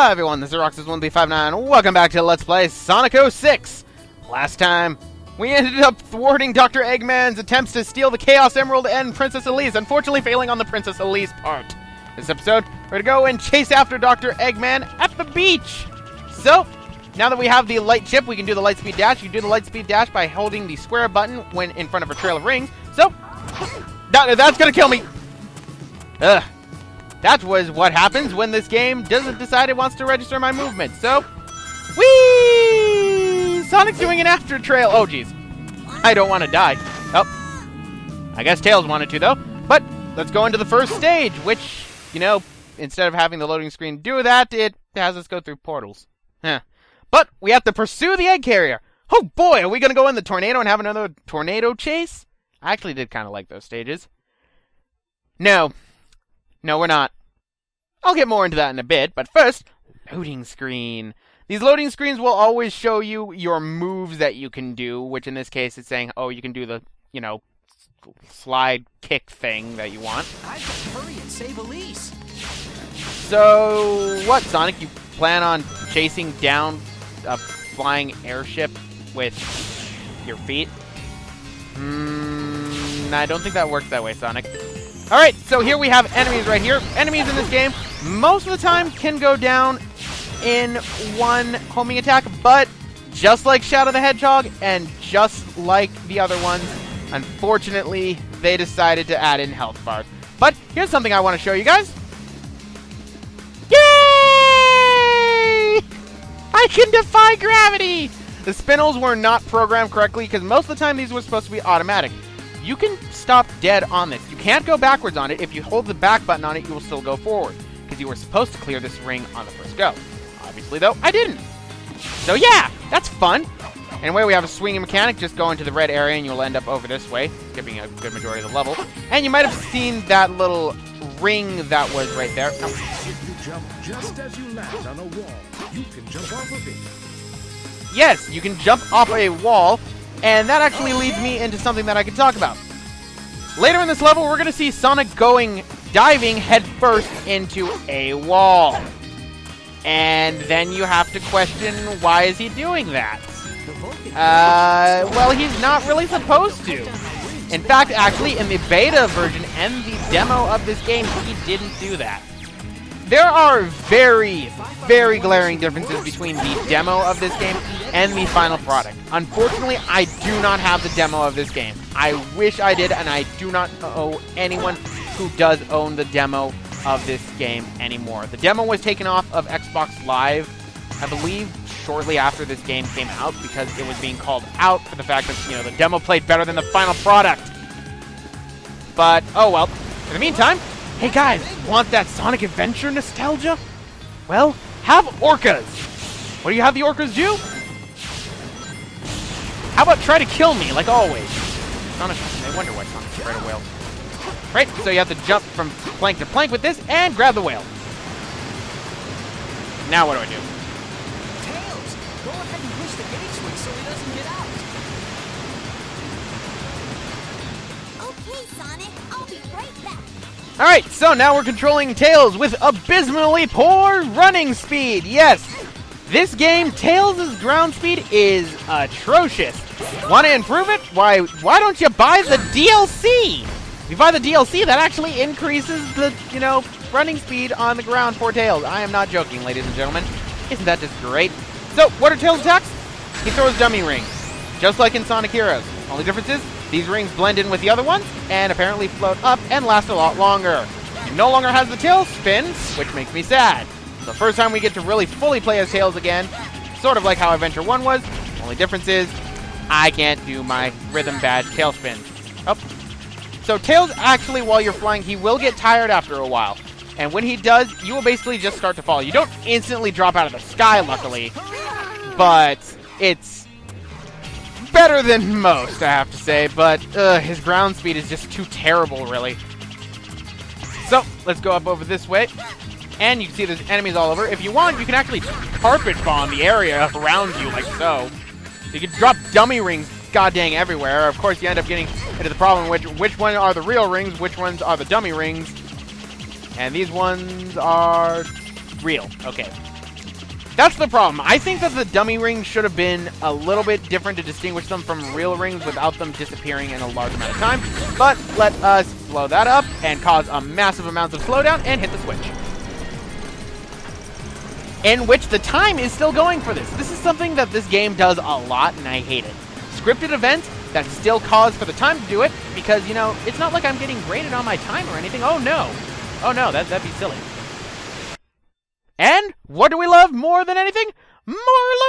Hello everyone, this is Roxas1359. Welcome back to Let's Play Sonic 06. Last time, we ended up thwarting Dr. Eggman's attempts to steal the Chaos Emerald and Princess Elise, unfortunately failing on the Princess Elise part. This episode, we're going to go and chase after Dr. Eggman at the beach. So, now that we have the light chip, we can do the light speed dash. You can do the light speed dash by holding the square button when in front of a trail of rings. So, that's going to kill me. Ugh. That was what happens when this game doesn't decide it wants to register my movement. So, whee! Sonic's doing an after trail. Oh, jeez. I don't want to die. Oh. I guess Tails wanted to, though. But let's go into the first stage, which, you know, instead of having the loading screen do that, it has us go through portals. Huh. But we have to pursue the egg carrier. Oh, boy, are we going to go in the tornado and have another tornado chase? I actually did kind of like those stages. No, we're not. I'll get more into that in a bit, but first, loading screen. These loading screens will always show you your moves that you can do, which in this case is saying, oh, you can do the, you know, slide kick thing that you want. I should hurry and save Elise. So, what, Sonic? You plan on chasing down a flying airship with your feet? I don't think that works that way, Sonic. Alright, so here we have enemies right here. Enemies in this game, most of the time, can go down in one homing attack, but just like Shadow the Hedgehog, and just like the other ones, unfortunately, they decided to add in health bars. But here's something I want to show you guys. Yay! I can defy gravity! The spinels were not programmed correctly, because most of the time these were supposed to be automatic. You can stop dead on this. You can't go backwards on it. If you hold the back button on it, you will still go forward, because you were supposed to clear this ring on the first go. Obviously, though, I didn't. So yeah, that's fun. Anyway, we have a swinging mechanic. Just go into the red area and you'll end up over this way, skipping a good majority of the level. And you might have seen that little ring that was right there. Oh. If you jump just as you land on a wall, you can jump off of it. Yes, you can jump off a wall, and that actually leads me into something that I can talk about. Later in this level, we're going to see Sonic diving headfirst into a wall. And then you have to question, why is he doing that? Well, he's not really supposed to. In fact, actually, in the beta version and the demo of this game, he didn't do that. There are very, very glaring differences between the demo of this game and the final product. Unfortunately, I do not have the demo of this game. I wish I did, and I do not know anyone who does own the demo of this game anymore. The demo was taken off of Xbox Live, I believe, shortly after this game came out, because it was being called out for the fact that, you know, the demo played better than the final product. But, oh well. In the meantime, hey guys, want that Sonic Adventure nostalgia? Well, have orcas. What do you have the orcas do? How about try to kill me, like always? Sonic, I wonder why Sonic's afraid of whales. Right, so you have to jump from plank to plank with this and grab the whale. Now what do I do? Tails, go ahead and push the gate switch so he doesn't get out. Okay, Sonic, I'll be right back. Alright, so now we're controlling Tails with abysmally poor running speed. Yes, this game, Tails' ground speed is atrocious. Want to improve it? Why don't you buy the DLC? If you buy the DLC, that actually increases the, you know, running speed on the ground for Tails. I am not joking, ladies and gentlemen. Isn't that just great? So, what are Tails' attacks? He throws dummy rings, just like in Sonic Heroes. Only difference is, these rings blend in with the other ones, and apparently float up and last a lot longer. He no longer has the tail spin, which makes me sad. The first time we get to really fully play as Tails again, sort of like how Adventure 1 was. Only difference is, I can't do my rhythm badge tail spin. Oh. So Tails, actually, while you're flying, he will get tired after a while. And when he does, you will basically just start to fall. You don't instantly drop out of the sky, luckily. But it's better than most, I have to say. But his ground speed is just too terrible, really. So, let's go up over this way. And you can see there's enemies all over. If you want, you can actually carpet bomb the area around you, like so. So you can drop dummy rings god dang everywhere. Of course, you end up getting into the problem which one are the real rings, which ones are the dummy rings. And these ones are real. Okay. That's the problem. I think that the dummy rings should have been a little bit different to distinguish them from real rings without them disappearing in a large amount of time. But let us blow that up and cause a massive amount of slowdown and hit the switch. In which the time is still going for this. This is something that this game does a lot, and I hate it. Scripted events that still cause for the time to do it, because, you know, it's not like I'm getting graded on my time or anything. Oh, no. Oh, no, that'd be silly. And what do we love more than anything? More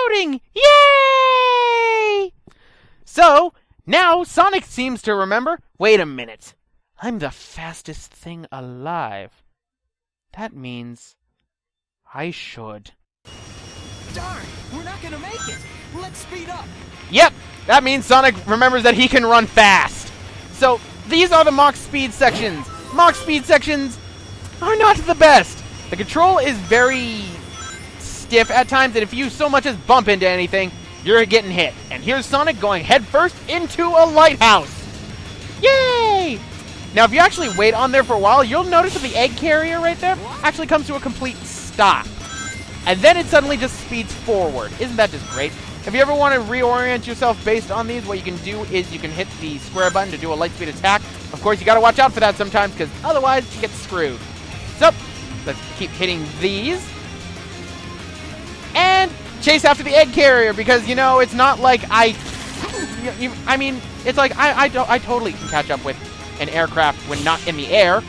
loading! Yay! So, now Sonic seems to remember, wait a minute. I'm the fastest thing alive. That means I should. Darn, we're not gonna make it. Let's speed up. Yep, that means Sonic remembers that he can run fast. So, these are the Mach Speed sections. Mach Speed sections are not the best. The control is very stiff at times, and if you so much as bump into anything, you're getting hit. And here's Sonic going headfirst into a lighthouse. Yay! Now, if you actually wait on there for a while, you'll notice that the egg carrier right there actually comes to a complete stop. And then it suddenly just speeds forward. Isn't that just great? If you ever want to reorient yourself based on these, what you can do is you can hit the square button to do a light speed attack. Of course, you got to watch out for that sometimes, because otherwise you get screwed. So, let's keep hitting these. And chase after the egg carrier, because, you know, it's not like I mean, it's like I totally can catch up with an aircraft when not in the air.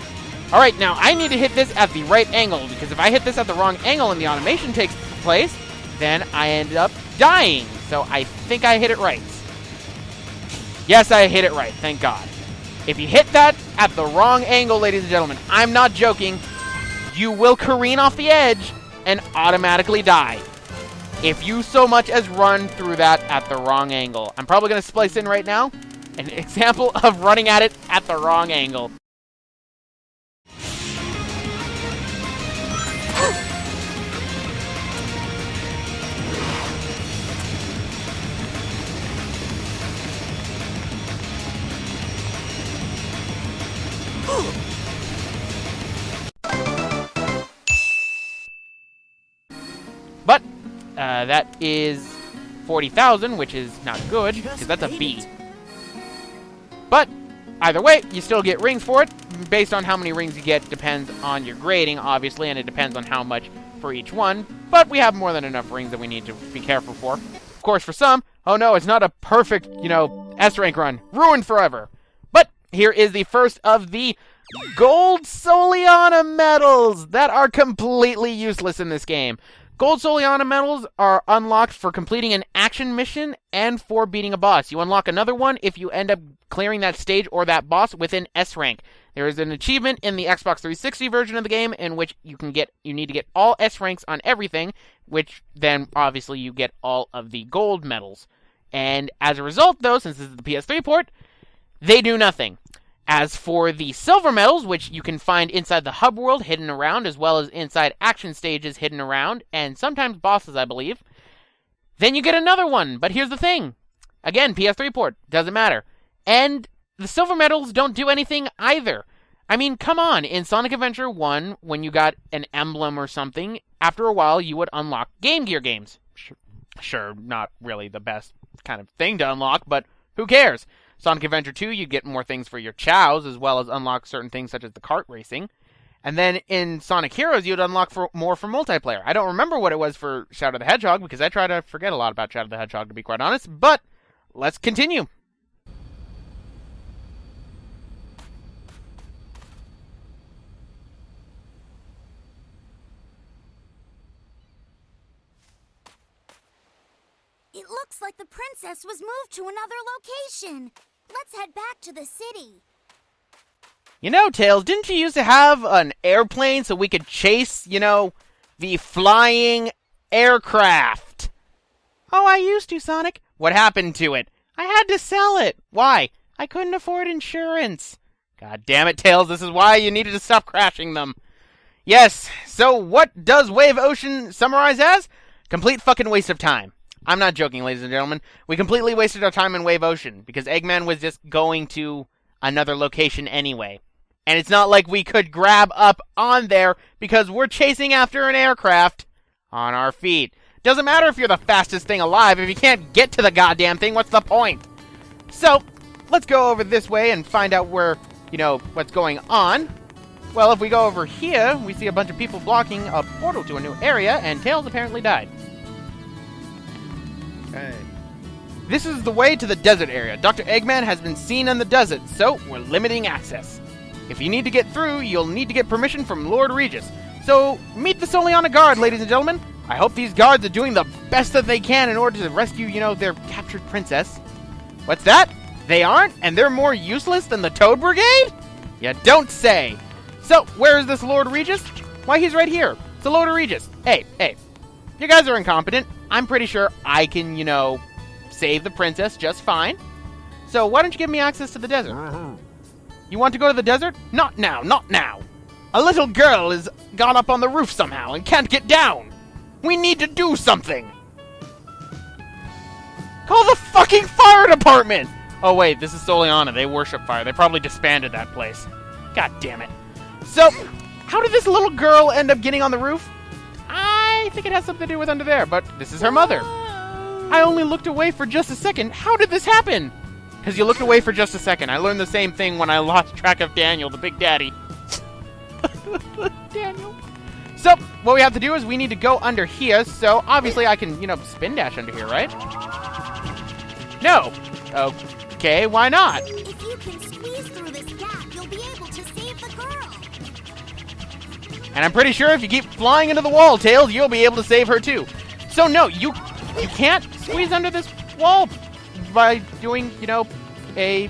All right, now I need to hit this at the right angle, because if I hit this at the wrong angle and the animation takes place, then I end up dying. So I think I hit it right. Yes, I hit it right, thank God. If you hit that at the wrong angle, ladies and gentlemen, I'm not joking, you will careen off the edge and automatically die. If you so much as run through that at the wrong angle. I'm probably going to splice in right now an example of running at it at the wrong angle. But that is 40,000, which is not good, because that's a B. But either way, you still get rings for it. Based on how many rings you get depends on your grading, obviously, and it depends on how much for each one. But we have more than enough rings that we need to be careful for. Of course, for some, oh no, it's not a perfect, you know, S-rank run. Ruined forever. But here is the first of the Gold Soliana medals that are completely useless in this game. Gold Soliana medals are unlocked for completing an action mission and for beating a boss. You unlock another one if you end up clearing that stage or that boss within S rank. There is an achievement in the Xbox 360 version of the game in which you need to get all S ranks on everything, which then obviously you get all of the gold medals. And as a result, though, since this is the PS3 port, they do nothing. As for the silver medals, which you can find inside the hub world hidden around, as well as inside action stages hidden around, and sometimes bosses, I believe, then you get another one. But here's the thing. Again, PS3 port, doesn't matter. And the silver medals don't do anything either. I mean, come on. In Sonic Adventure 1, when you got an emblem or something, after a while you would unlock Game Gear games. Sure, not really the best kind of thing to unlock, but who cares? Sonic Adventure 2, you get more things for your chows, as well as unlock certain things such as the kart racing. And then in Sonic Heroes, you'd unlock more for multiplayer. I don't remember what it was for Shadow the Hedgehog, because I try to forget a lot about Shadow the Hedgehog, to be quite honest. But let's continue. It looks like the princess was moved to another location. Let's head back to the city. You know, Tails, didn't you used to have an airplane so we could chase, you know, the flying aircraft? Oh, I used to, Sonic. What happened to it? I had to sell it. Why? I couldn't afford insurance. God damn it, Tails, this is why you needed to stop crashing them. Yes, so what does Wave Ocean summarize as? Complete fucking waste of time. I'm not joking, ladies and gentlemen. We completely wasted our time in Wave Ocean, because Eggman was just going to another location anyway. And it's not like we could grab up on there, because we're chasing after an aircraft on our feet. Doesn't matter if you're the fastest thing alive. If you can't get to the goddamn thing, what's the point? So, let's go over this way and find out where, what's going on. Well, if we go over here, we see a bunch of people blocking a portal to a new area, and Tails apparently died. Hey. This is the way to the desert area. Dr. Eggman has been seen in the desert, so we're limiting access. If you need to get through, you'll need to get permission from Lord Regis. So, meet the Soliana Guard, ladies and gentlemen. I hope these guards are doing the best that they can in order to rescue, their captured princess. What's that? They aren't? And they're more useless than the Toad Brigade? You don't say. So, where is this Lord Regis? Why, he's right here. It's the Lord Regis. Hey. You guys are incompetent. I'm pretty sure I can, save the princess just fine. So, why don't you give me access to the desert? You want to go to the desert? Not now, not now. A little girl has got up on the roof somehow and can't get down. We need to do something. Call the fucking fire department! Oh wait, this is Soliana. They worship fire. They probably disbanded that place. God damn it. So, how did this little girl end up getting on the roof? I think it has something to do with under there, but this is her mother. I only looked away for just a second. How did this happen? Because you looked away for just a second. I learned the same thing when I lost track of Daniel, the Big Daddy. Daniel. So, what we have to do is we need to go under here, so obviously I can, spin dash under here, right? No. Okay, why not? If you can squeeze through this gap, you'll be able to save the girl. And I'm pretty sure if you keep flying into the wall, Tails, you'll be able to save her too. So no, you can't squeeze under this wall by doing, a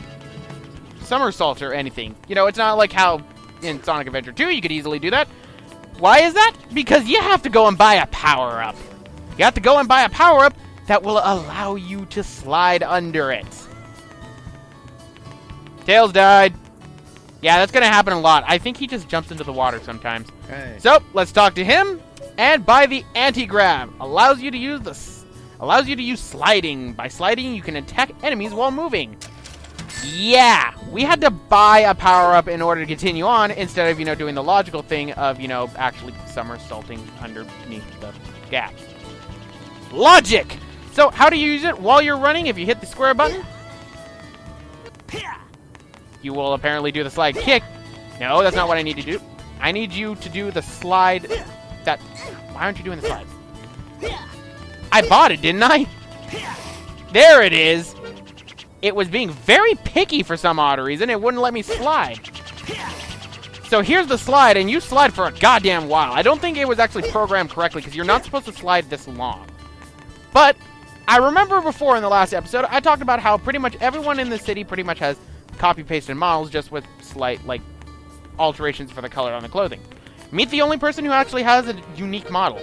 somersault or anything. It's not like how in Sonic Adventure 2 you could easily do that. Why is that? Because you have to go and buy a power-up. You have to go and buy a power-up that will allow you to slide under it. Tails died. Yeah, that's gonna happen a lot. I think he just jumps into the water sometimes. Hey. So, let's talk to him and buy the anti-grab. Allows you to use sliding. By sliding, you can attack enemies while moving. Yeah, we had to buy a power-up in order to continue on instead of, doing the logical thing of, actually somersaulting underneath the gap. Logic! So, how do you use it while you're running? If you hit the square button, you will apparently do the slide kick. No, that's not what I need to do. I need you to do the slide that... Why aren't you doing the slide? I bought it, didn't I? There it is. It was being very picky for some odd reason. It wouldn't let me slide. So here's the slide, and you slide for a goddamn while. I don't think it was actually programmed correctly, because you're not supposed to slide this long. But I remember before in the last episode, I talked about how pretty much everyone in the city pretty much has copy-pasted models, just with slight, alterations for the color on the clothing. Meet the only person who actually has a unique model.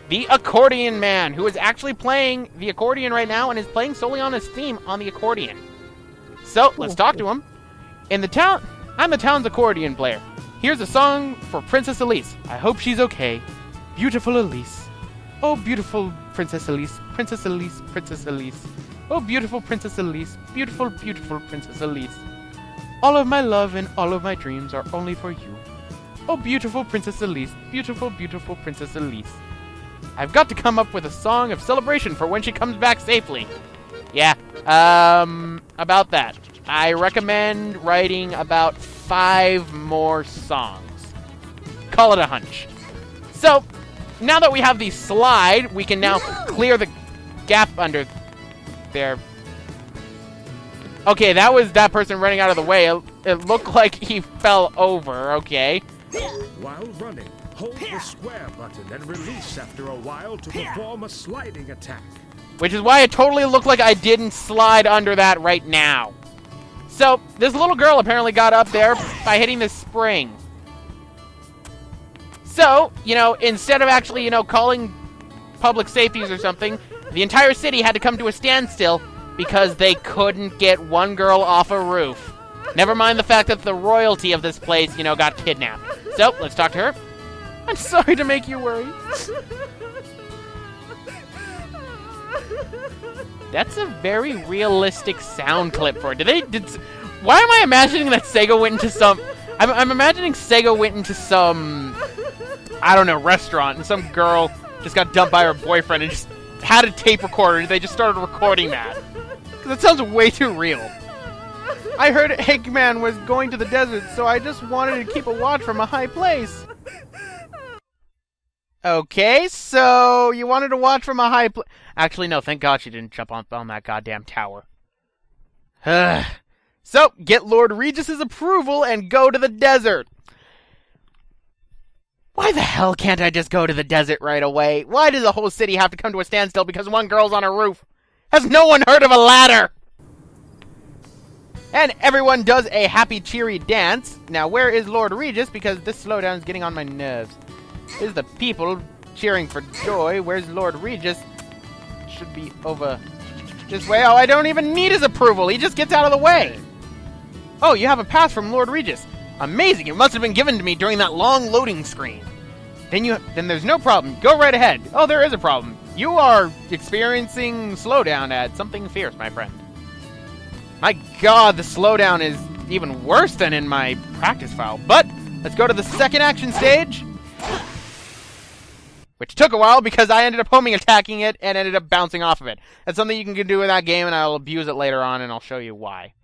The Accordion Man, who is actually playing the accordion right now and is playing solely on his theme on the accordion. So, let's talk to him. I'm the town's accordion player. Here's a song for Princess Elise. I hope she's okay. Beautiful Elise. Oh, beautiful Princess Elise. Princess Elise, Princess Elise. Oh, beautiful Princess Elise. Beautiful, beautiful Princess Elise. All of my love and all of my dreams are only for you. Oh, beautiful Princess Elise. Beautiful, beautiful Princess Elise. I've got to come up with a song of celebration for when she comes back safely. Yeah, about that. I recommend writing about 5 more songs. Call it a hunch. So, now that we have the slide, we can now clear the gap under there. Okay, that was that person running out of the way. It looked like he fell over, okay. While running, hold the square button and release after a while to perform a sliding attack. Which is why it totally looked like I didn't slide under that right now. So, this little girl apparently got up there by hitting this spring. So, instead of actually, calling public safeties or something, the entire city had to come to a standstill because they couldn't get one girl off a roof. Never mind the fact that the royalty of this place, got kidnapped. So, let's talk to her. I'm sorry to make you worry. That's a very realistic sound clip for it. Why am I imagining that Sega went into some... I'm imagining Sega went into some... I don't know, restaurant, and some girl just got dumped by her boyfriend and just had a tape recorder and they just started recording that. Because it sounds way too real. I heard Eggman was going to the desert, so I just wanted to keep a watch from a high place. Okay, so you wanted to watch from a high place. Actually, no, thank God she didn't jump on that goddamn tower. So, get Lord Regis's approval and go to the desert. Why the hell can't I just go to the desert right away? Why does the whole city have to come to a standstill because one girl's on a roof? Has no one heard of a ladder? And everyone does a happy, cheery dance. Now, where is Lord Regis? Because this slowdown is getting on my nerves. Is the people cheering for joy? Where's Lord Regis? Should be over this way. Oh, I don't even need his approval. He just gets out of the way. Oh, you have a pass from Lord Regis. Amazing. It must have been given to me during that long loading screen. Then there's no problem. Go right ahead. Oh, there is a problem. You are experiencing slowdown at something fierce, my friend. My God, the slowdown is even worse than in my practice file. But let's go to the second action stage. Which took a while because I ended up homing attacking it and ended up bouncing off of it. That's something you can do in that game, and I'll abuse it later on, and I'll show you why.